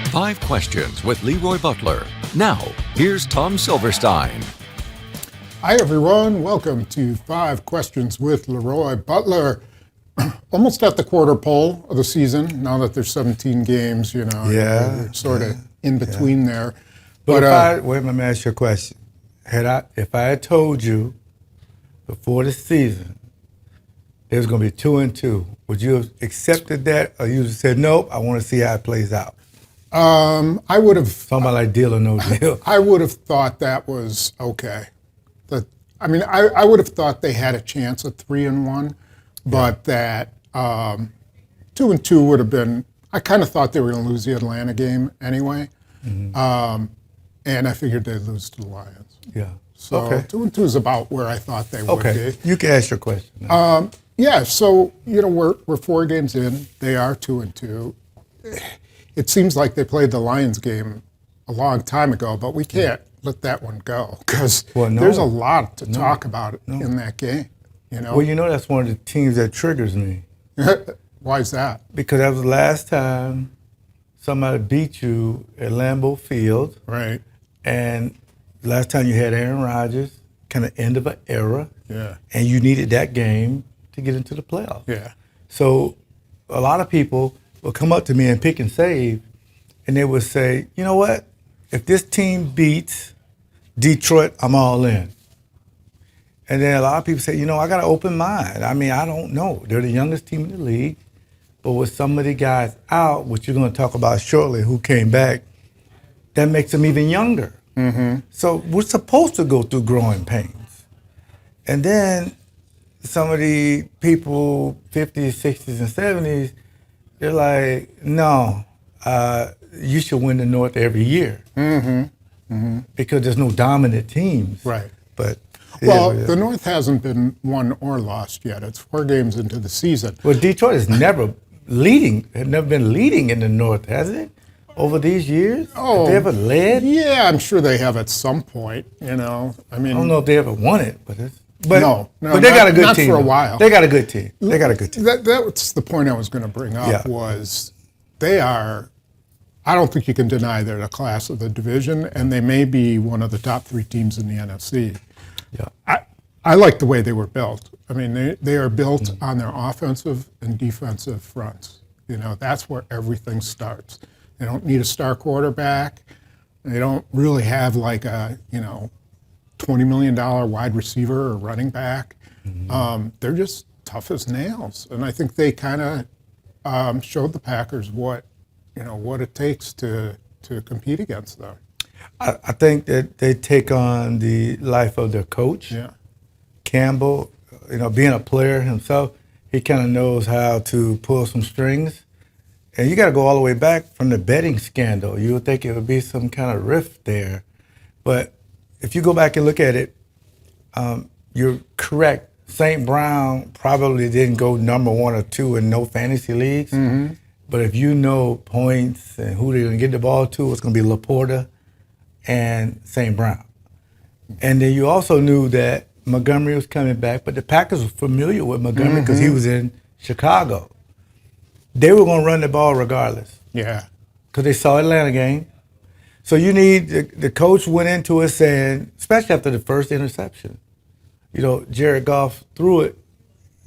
5 Questions with LeRoy Butler. Now, here's Tom Silverstein. Hi, everyone. Welcome to 5 Questions with LeRoy Butler. Almost at the quarter pole of the season, now that there's 17 games, we're sort of in between there. But wait, let me ask you a question. If I had told you before the season it was going to be 2-2, would you have accepted that, or you would have said, nope, I want to see how it plays out? I would have. Something like deal or no deal. I would have thought that was okay. I would have thought they had a chance at 3-1, but that 2-2 would have been. I kind of thought they were going to lose the Atlanta game anyway, and I figured they'd lose to the Lions. Yeah. So okay. 2-2 is about where I thought they would be. You can ask your question. Yeah. So we're 4 games in. They are 2-2. It seems like they played the Lions game a long time ago, but we can't let that one go because there's a lot to talk about in that game. Well, that's one of the teams that triggers me. Why is that? Because that was the last time somebody beat you at Lambeau Field. Right. And last time you had Aaron Rodgers, kind of end of an era. Yeah. And you needed that game to get into the playoffs. Yeah. So a lot of people will come up to me and pick and save, and they would say, you know what? If this team beats Detroit, I'm all in. And then a lot of people say, I got an open mind. I don't know. They're the youngest team in the league, but with some of the guys out, which you're going to talk about shortly, who came back, that makes them even younger. Mm-hmm. So we're supposed to go through growing pains. And then some of the people, 50s, 60s, and 70s, they're like, no, you should win the North every year. Mm-hmm. Mm-hmm. Because there's no dominant teams. Right. But the North hasn't been won or lost yet. It's 4 games into the season. Well, Detroit is never been leading in the North, has it? Over these years? Oh, have they ever led? Yeah, I'm sure they have at some point, I don't know if they ever won it, but no, but they got a good team. Not for a while. They got a good team. That's the point I was going to bring up was they are, I don't think you can deny they're the class of the division, and they may be one of the top 3 teams in the NFC. Yeah. I like the way they were built. They are built on their offensive and defensive fronts. That's where everything starts. They don't need a star quarterback. They don't really have like a, $20 million wide receiver or running back. Mm-hmm. They're just tough as nails. And I think they kind of showed the Packers what it takes to compete against them. I think that they take on the life of their coach. Yeah. Campbell, being a player himself, he kind of knows how to pull some strings. And you got to go all the way back from the betting scandal. You would think it would be some kind of rift there. But if you go back and look at it, you're correct. St. Brown probably didn't go number 1 or 2 in no fantasy leagues. Mm-hmm. But if you know points and who they're going to get the ball to, it's going to be Laporta and St. Brown. And then you also knew that Montgomery was coming back, but the Packers were familiar with Montgomery because he was in Chicago. They were going to run the ball regardless. Yeah. Because they saw Atlanta game. So you need, the coach went into it saying, especially after the first interception, Jared Goff threw it.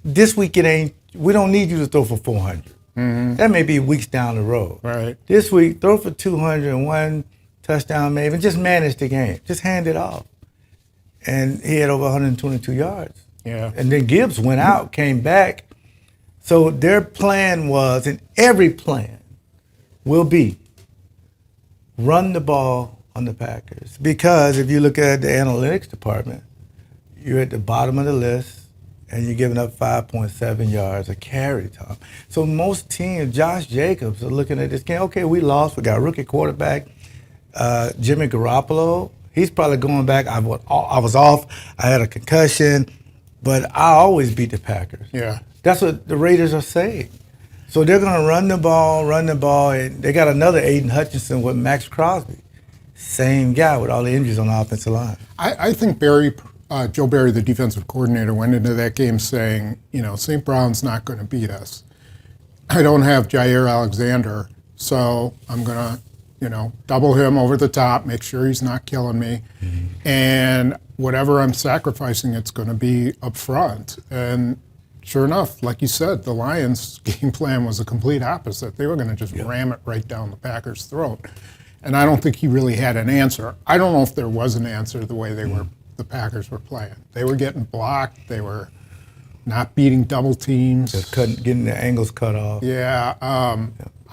This week we don't need you to throw for 400. Mm-hmm. That may be weeks down the road. Right. This week, throw for 201 touchdown maybe, and just manage the game. Just hand it off. And he had over 122 yards. Yeah. And then Gibbs went out, came back. So their plan was, and every plan will be, run the ball on the Packers. Because if you look at the analytics department, you're at the bottom of the list, and you're giving up 5.7 yards a carry, Tom. So most teams, Josh Jacobs, are looking at this game. Okay, we lost. We got a rookie quarterback, Jimmy Garoppolo. He's probably going back. I was off. I had a concussion. But I always beat the Packers. Yeah. That's what the Raiders are saying. So they're going to run the ball, and they got another Aiden Hutchinson with Max Crosby. Same guy with all the injuries on the offensive line. I think Joe Barry, the defensive coordinator, went into that game saying, St. Brown's not going to beat us. I don't have Jair Alexander, so I'm going to double him over the top, make sure he's not killing me. And whatever I'm sacrificing, it's going to be up front. And sure enough, like you said, the Lions' game plan was the complete opposite. They were going to just ram it right down the Packers' throat. And I don't think he really had an answer. I don't know if there was an answer the way the Packers were playing. They were getting blocked. They were not beating double teams. Just getting the angles cut off. Yeah.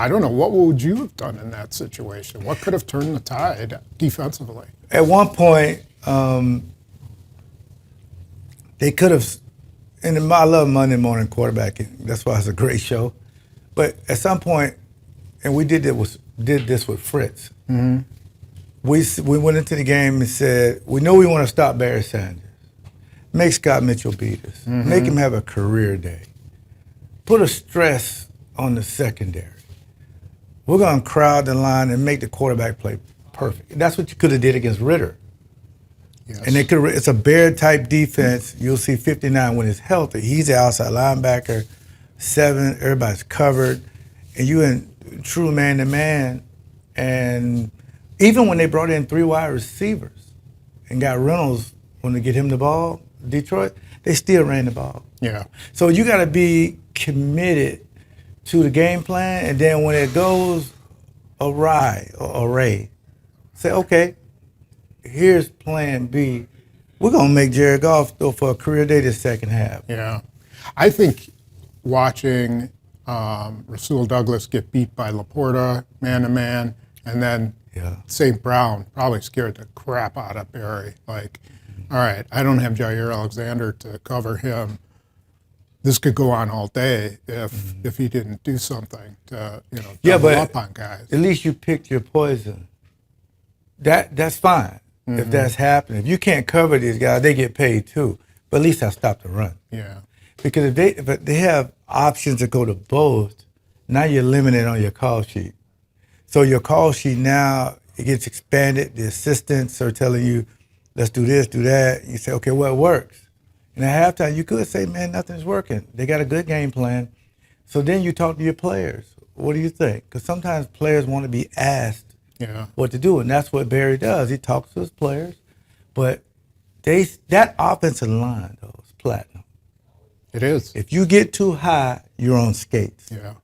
I don't know. What would you have done in that situation? What could have turned the tide defensively? At one point, they could have, and I love Monday morning quarterbacking. That's why it's a great show. But at some point, and we did this with Fritz. Mm-hmm. We went into the game and said, we know we want to stop Barry Sanders. Make Scott Mitchell beat us. Mm-hmm. Make him have a career day. Put a stress on the secondary. We're going to crowd the line and make the quarterback play perfect. And that's what you could have did against Ritter. Yes. And it's a Bear-type defense. You'll see 59 when he's healthy. He's the outside linebacker, 7, everybody's covered, and you in true man-to-man. And even when they brought in 3 wide receivers and got Reynolds when they get him the ball, Detroit, they still ran the ball. Yeah. So you got to be committed to the game plan, and then when it goes array, say, okay, here's plan B. We're going to make Jared Goff throw for a career day this second half. Yeah. I think watching Rasul Douglas get beat by Laporta man-to-man, and then St. Brown probably scared the crap out of Barry. Like, all right, I don't have Jair Alexander to cover him. This could go on all day if he didn't do something to double up on guys. At least you picked your poison. That's fine if that's happening. If you can't cover these guys, they get paid too. But at least I stopped the run. Yeah. Because if they have options to go to both, now you're limited on your call sheet. So your call sheet now, it gets expanded. The assistants are telling you, let's do this, do that. You say, okay, well, it works. And at halftime, you could say, man, nothing's working. They got a good game plan. So then you talk to your players. What do you think? Because sometimes players want to be asked what to do, and that's what Barry does. He talks to his players. But that offensive line, though, is platinum. It is. If you get too high, you're on skates. Yeah.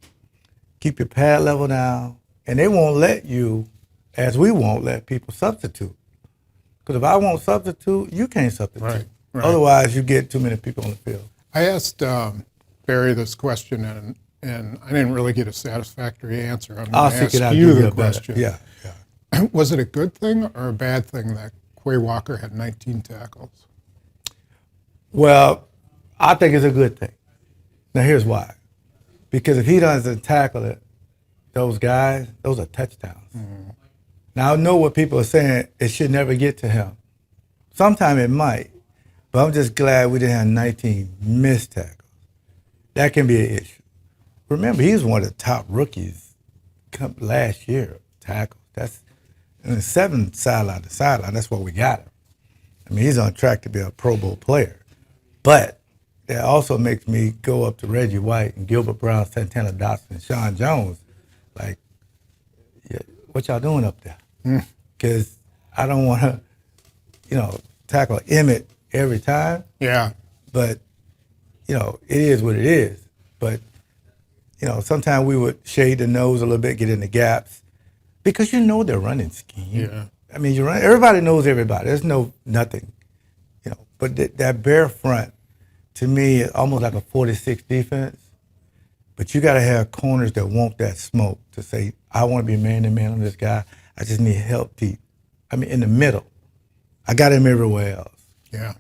Keep your pad level down, and they won't let you, as we won't let people substitute. Because if I won't substitute, you can't substitute. Right. Right. Otherwise, you get too many people on the field. I asked Barry this question, and I didn't really get a satisfactory answer. I'm going to ask you the question. Yeah. Was it a good thing or a bad thing that Quay Walker had 19 tackles? Well, I think it's a good thing. Now, here's why. Because if he doesn't tackle it, those guys, those are touchdowns. Mm-hmm. Now, I know what people are saying, it should never get to him. Sometime it might. But I'm just glad we didn't have 19 missed tackles. That can be an issue. Remember, he was one of the top rookies last year, tackles. That's 7 sideline to sideline. That's what we got him. I mean, he's on track to be a Pro Bowl player. But that also makes me go up to Reggie White and Gilbert Brown, Sentinel, Dotson, and Sean Jones. Like, what y'all doing up there? Because I don't want to, tackle Emmett every time. Yeah. But, it is what it is. But, sometimes we would shade the nose a little bit, get in the gaps, because their running scheme. Yeah. I mean, everybody knows everybody. There's nothing, But that Bear front, to me, is almost like a 46 defense. But you got to have corners that want that smoke to say, I want to be man-to-man on this guy. I just need help deep. I mean, in the middle. I got him everywhere else. Yeah.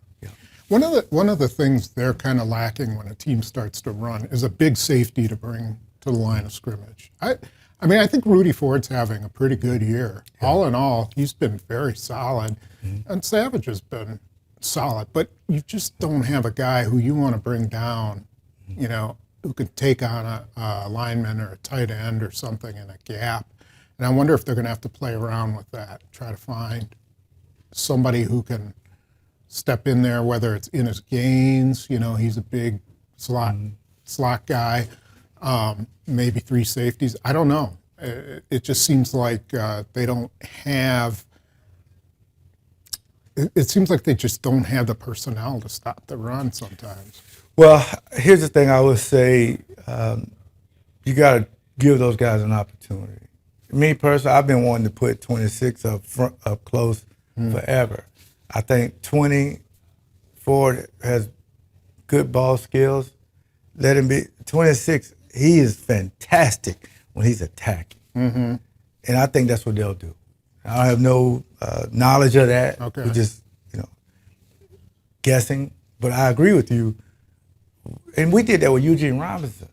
One of the things they're kind of lacking when a team starts to run is a big safety to bring to the line of scrimmage. I I think Rudy Ford's having a pretty good year. Yeah. All in all, he's been very solid, and Savage has been solid. But you just don't have a guy who you want to bring down, who could take on a lineman or a tight end or something in a gap. And I wonder if they're going to have to play around with that, try to find somebody who can step in there, whether it's in his gains, he's a big slot guy, maybe three safeties. I don't know. It just seems like they don't have. It seems like they just don't have the personnel to stop the run sometimes. Well, here's the thing I would say. You got to give those guys an opportunity. Me personally, I've been wanting to put 26 up close forever. I think 24 has good ball skills. Let him be 26. He is fantastic when he's attacking, and I think that's what they'll do. I have no knowledge of that. Okay. We're just guessing, but I agree with you. And we did that with Eugene Robinson.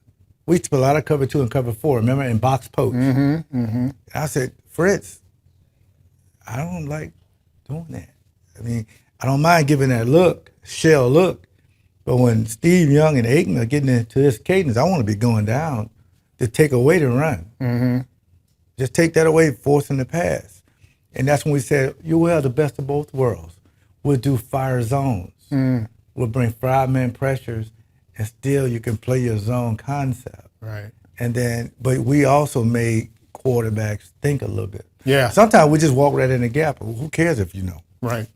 We took a lot of cover 2 and cover 4, remember, in box post. I said, Fritz, I don't like doing that. I mean, I don't mind giving that look, shell look, but when Steve Young and Aikman are getting into this cadence, I want to be going down to take away the run. Just take that away, forcing the pass. And that's when we said, you will have the best of both worlds. We'll do fire zones. We'll bring 5-man pressures, and still you can play your zone concept. Right. And then, but we also made quarterbacks think a little bit. Yeah. Sometimes we just walk right in the gap. Who cares if you know? Right.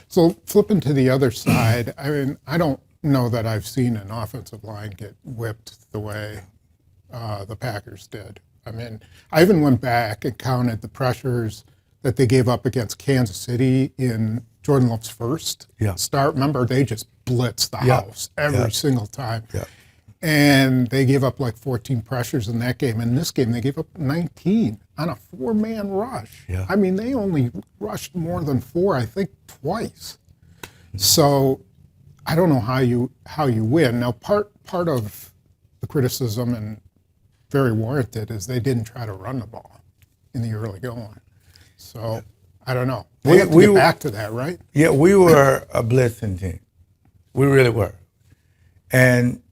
So flipping to the other side, I mean, I don't know that I've seen an offensive line get whipped the way the Packers did. I mean, I even went back and counted the pressures that they gave up against Kansas City in Jordan Love's first start. Remember, they just blitzed the house every single time. And they gave up like 14 pressures in that game. In this game, they gave up 19 on a 4-man rush. I mean, they only rushed more than 4, I think, twice. So I don't know how you win. Now, part of the criticism, and very warranted, is they didn't try to run the ball in the early going. So I don't know. We have to get back to that, right? Yeah, we were a blitzing team. We really were. And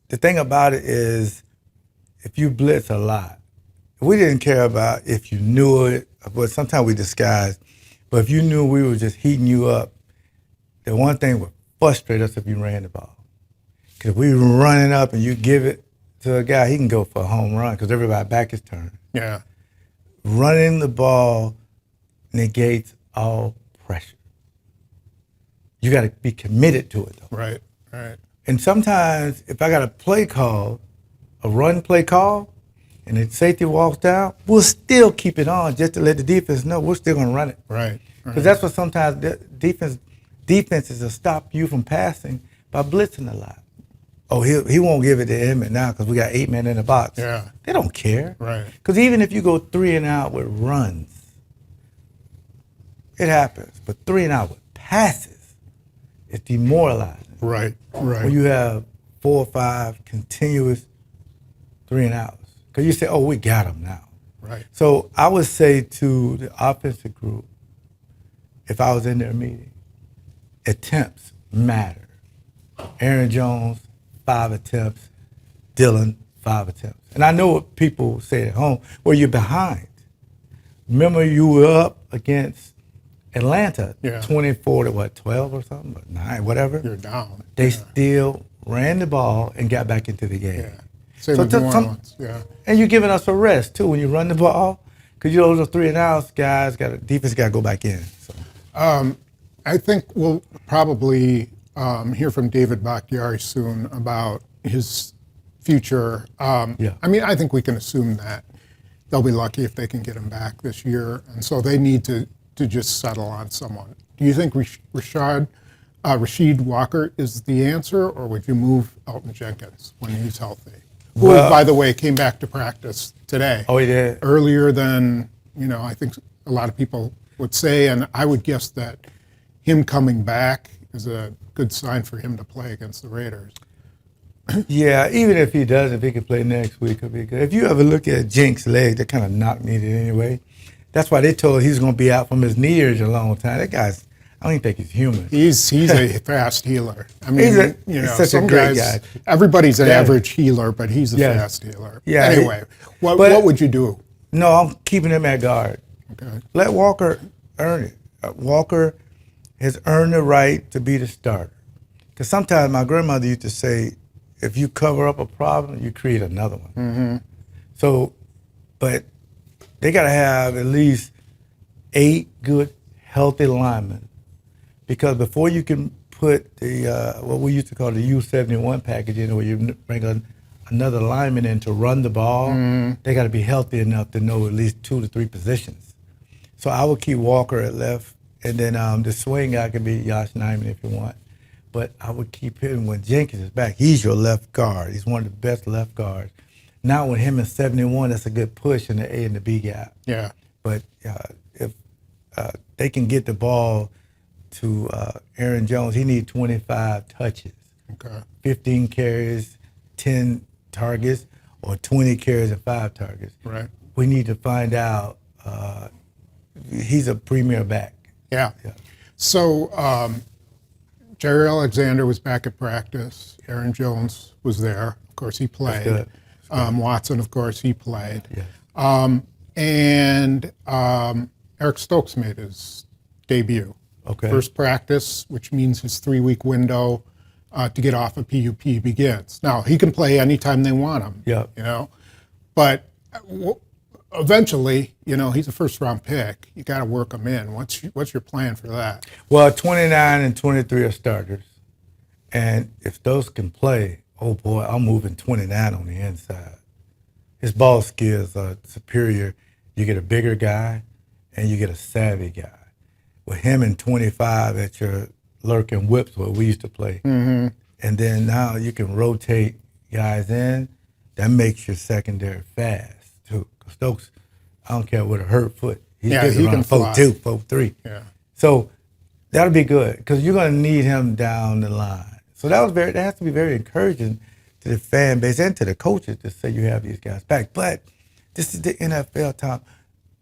the thing about it is, if you blitz a lot, we didn't care about if you knew it, but sometimes we disguised. But if you knew we were just heating you up, the one thing would frustrate us if you ran the ball. Because if we were running up and you give it to a guy, he can go for a home run because everybody back is turned. Yeah. Running the ball negates all pressure. You got to be committed to it, though. Right. And sometimes if I got a play call, a run play call, and the safety walks down, we'll still keep it on just to let the defense know we're still going to run it. Right. Because that's what sometimes defenses will stop you from passing by blitzing a lot. Oh, he won't give it to Emmett now because we got 8 men in the box. Yeah. They don't care. Right. Because even if you go 3 and out with runs, it happens. But 3 and out with passes, it's demoralizing. Right. When you have 4 or 5 continuous 3 and outs. Because you say, oh, we got them now. Right. So I would say to the offensive group, if I was in their meeting, attempts matter. Aaron Jones, 5 attempts. Dylan, 5 attempts. And I know what people say at home, well, you're behind. Remember you were up against Atlanta, 24 to 12 or something, or 9, whatever. You're down. They still ran the ball and got back into the game. Yeah. Same with New Orleans. And you're giving us a rest too when you run the ball, because those are 3 and outs. Guys, defense got to go back in. So. I think we'll probably hear from David Bakhtiari soon about his future. I mean, I think we can assume that they'll be lucky if they can get him back this year, and so they need to just settle on someone. Do you think Rasheed Walker is the answer, or would you move Elton Jenkins when he's healthy? Who, by the way, came back to practice today. Oh, he did? Earlier than, I think a lot of people would say, and I would guess that him coming back is a good sign for him to play against the Raiders. Yeah, even if he doesn't, if he can play next week, it'll be good. If you ever look at Jenks' leg, that kind of knock-kneed it anyway. That's why they told he's going to be out from his knee injury a long time. That guy's, I don't even think he's human. He's a fast healer. I mean, he's such a great guy. Everybody's an average healer, but he's a fast healer. Yeah. Anyway, what would you do? No, I'm keeping him at guard. Okay. Let Walker earn it. Walker has earned the right to be the starter. Because sometimes my grandmother used to say, if you cover up a problem, you create another one. So, but they got to have at least 8 good, healthy linemen, because before you can put the what we used to call the U-71 package in, where you bring another lineman in to run the ball, they got to be healthy enough to know at least 2 to 3 positions. So I would keep Walker at left, and then the swing guy could be Josh Nyman if you want. But I would keep him when Jenkins is back. He's your left guard. He's one of the best left guards. Now with him in 71, that's a good push in the A and the B gap. Yeah. But if they can get the ball to Aaron Jones, he needs 25 touches. Okay. 15 carries, 10 targets, or 20 carries and 5 targets. Right. We need to find out. He's a premier back. Yeah. So Jerry Alexander was back at practice. Aaron Jones was there. Of course, he played. That's good. Watson, of course, he played. Yes. And Eric Stokes made his debut. Okay. First practice, which means his 3-week window to get off of PUP begins. Now, he can play anytime they want him. Yeah. You know, but eventually, you know, he's a first-round pick. You got to work him in. What's your plan for that? Well, 29 and 23 are starters. And if those can play, oh boy, I'm moving 29 on the inside. His ball skills are superior. You get a bigger guy and you get a savvy guy. With him and 25 at your lurking whips, where we used to play. Mm-hmm. And then now you can rotate guys in. That makes your secondary fast, too. Stokes, I don't care with a hurt foot. He's he can fly. 4.2, 4.3. Yeah. So that'll be good, because you're going to need him down the line. So that has to be very encouraging to the fan base and to the coaches to say you have these guys back. But this is the NFL, Tom.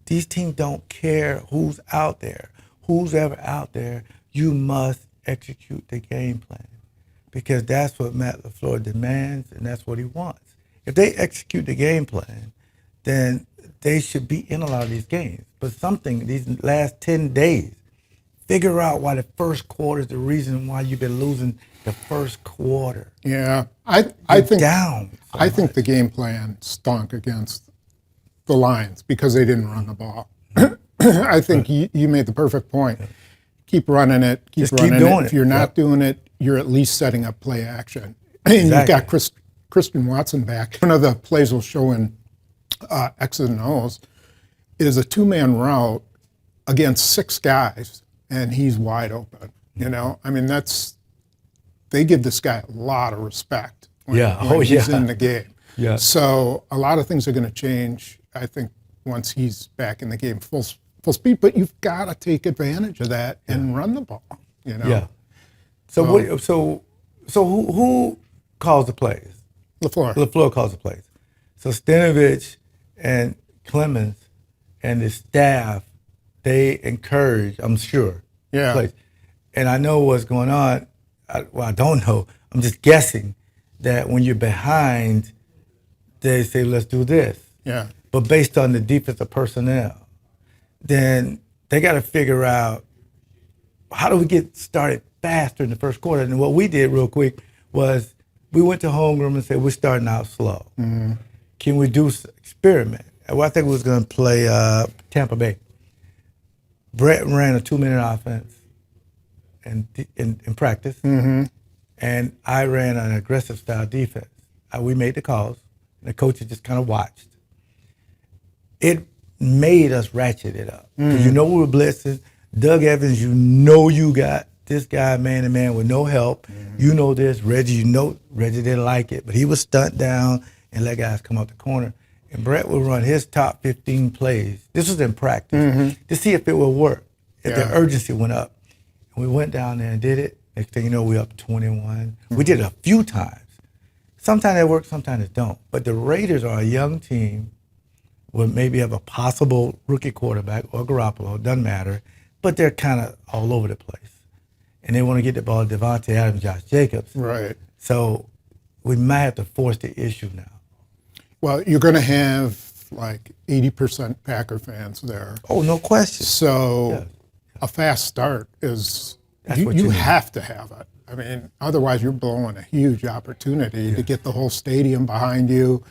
These teams don't care who's out there. Who's ever out there, you must execute the game plan, because that's what Matt LaFleur demands and that's what he wants. If they execute the game plan, then they should be in a lot of these games. But these last 10 days, figure out why the first quarter is the reason why you've been losing the first quarter. Yeah, I think down. I think the game plan stunk against the Lions because they didn't run the ball. I think you made the perfect point. Keep running it. Keep doing it. If you're not doing it, you're at least setting up play action. And you've got Christian Watson back. One of the plays we'll show in X's and O's is a 2-man route against 6 guys, and he's wide open. You know, I mean, they give this guy a lot of respect when he's in the game. Yeah. So a lot of things are going to change, I think, once he's back in the game full speed. But you've got to take advantage of that and run the ball. You know. Yeah. So who calls the plays? LaFleur. LaFleur calls the plays. So Stanovich and Clemens and the staff, they encourage, I'm sure, plays. And I know what's going on. I don't know. I'm just guessing that when you're behind, they say, let's do this. Yeah. But based on the defensive personnel, then they got to figure out, how do we get started faster in the first quarter? And what we did real quick was we went to Holmgren and said, we're starting out slow. Mm-hmm. Can we do experiment? Well, I think we was going to play Tampa Bay. Brett ran a 2-minute offense in practice, mm-hmm. and I ran an aggressive style defense. We made the calls, and the coaches just kind of watched. It made us ratchet it up. Mm-hmm. You know we were blitzing. Doug Evans, you know you got this guy man-to-man with no help. Mm-hmm. You know this. Reggie didn't like it, but he was stunt down and let guys come out the corner. And Brett would run his top 15 plays. This was in practice, mm-hmm. to see if it would work, if the urgency went up. And we went down there and did it. Next thing you know, we up 21. Mm-hmm. We did it a few times. Sometimes it works, sometimes it don't. But the Raiders are a young team, will maybe have a possible rookie quarterback or Garoppolo, doesn't matter, but they're kind of all over the place. And they want to get the ball to Devontae Adams, Josh Jacobs. Right. So we might have to force the issue now. Well, you're going to have like 80% Packer fans there. Oh, no question. So a fast start is, you have to have it. I mean, otherwise you're blowing a huge opportunity to get the whole stadium behind you.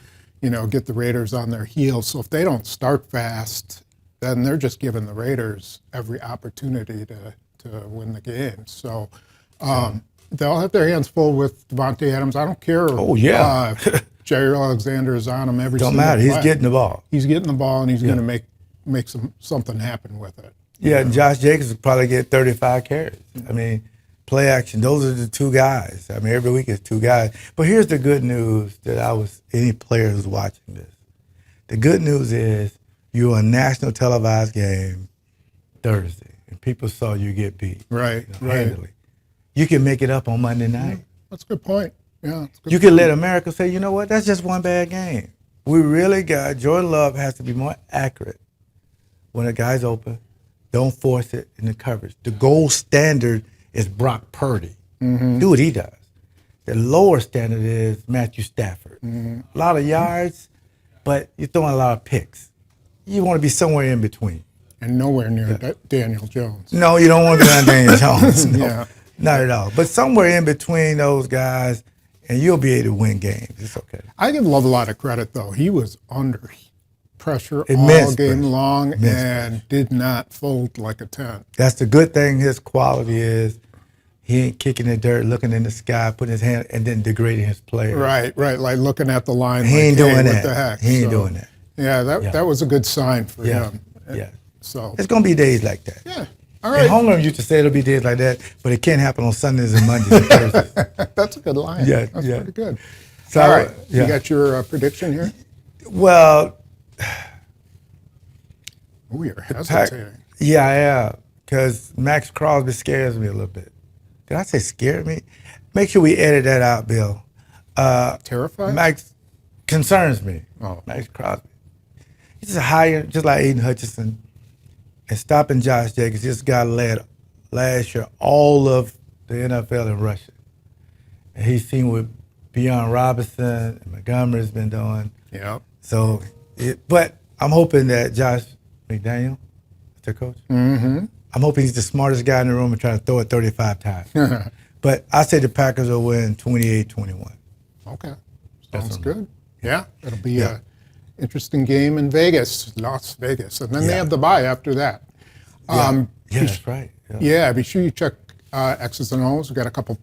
get the Raiders on their heels. So if they don't start fast, then they're just giving the Raiders every opportunity to win the game. So they'll have their hands full with Devontae Adams. I don't care. Oh, yeah. Jerry Alexander is on him every Don't single matter. play. He's getting the ball. He's getting the ball, and he's going to make something happen with it. Yeah, and Josh Jacobs will probably get 35 carries. I mean, play action. Those are the two guys. I mean, every week it's two guys. But here's the good news that any player who's watching this. The good news is you're a national televised game Thursday, and people saw you get beat. Right, handily. You can make it up on Monday night. That's a good point. Yeah, that's a good You can let America say, you know what, that's just one bad game. We really got, Jordan Love has to be more accurate when a guy's open. Don't force it in the coverage. The gold standard is Brock Purdy. Do what he does. The lower standard is Matthew Stafford. A lot of yards, but you're throwing a lot of picks. You want to be somewhere in between. And nowhere near Daniel Jones. No, you don't want to be on Daniel Jones. No, Yeah. not at all. But somewhere in between those guys, and you'll be able to win games. It's okay. I give Love a lot of credit, though. He was under pressure Immense all game pressure. long Immense and did not fold like a tent. That's the good thing. His quality is he ain't kicking the dirt, looking in the sky, putting his hand, and then degrading his player. Right. Like looking at the line. He like, ain't hey, doing what that. the heck? He ain't doing that. Yeah, that was a good sign for him. Yeah. So It's going to be days like that. yeah. All And right. Holmgren used to say it'll be days like that, but it can't happen on Sundays and Mondays and Thursdays. That's a good line. Yeah, That's yeah. pretty good. So, All right. yeah. You got your prediction here? Well, Oh, you're hesitating. yeah, I am, because Max Crosby scares me a little bit. Did I say scared me? Make sure we edit that out, Bill. Terrified? Max concerns me. Oh. Max Crosby. He's just higher, just like Aiden Hutchinson. And stopping Josh Jacobs, this guy led last year all of the NFL in rushing. And he's seen what Bijan Robinson and Montgomery's been doing. Yeah. So, but I'm hoping that Josh McDaniel, is their coach? Mm-hmm. I'm hoping he's the smartest guy in the room and trying to throw it 35 times. But I say the Packers will win 28-21. Okay. That's Sounds on good. Yeah. It'll be Yeah. a interesting game in Vegas, Las Vegas. And then they Yeah. have the bye after that. Yeah, that's right. Yeah, be sure you check X's and O's. We got a couple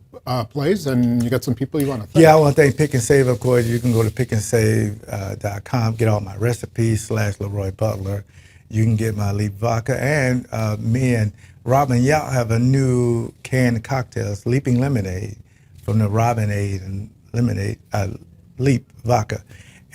plays, and you got some people you want to thank. Yeah, I want to thank Pick and Save, of course. You can go to pickandsave.com, get all my recipes / LeRoy Butler. You can get my Leap Vodka. And me and Robin Yao have a new canned cocktails, Leaping Lemonade, from the Robinade and Lemonade, Leap Vodka.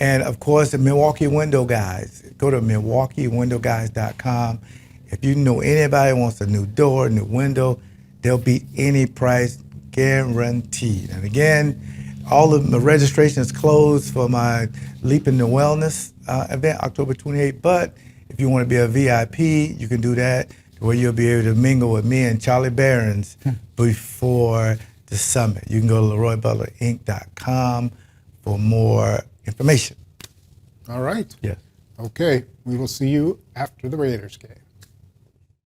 And, of course, the Milwaukee Window Guys. Go to MilwaukeeWindowGuys.com. If you know anybody who wants a new door, new window, they'll beat any price, guaranteed. And again, all of the registration is closed for my Leap into Wellness event, October 28th. But if you want to be a VIP, you can do that, where you'll be able to mingle with me and Charlie Barons before the summit. You can go to LeRoyButlerInc.com for more information. All right. Yes. Okay. We will see you after the Raiders game.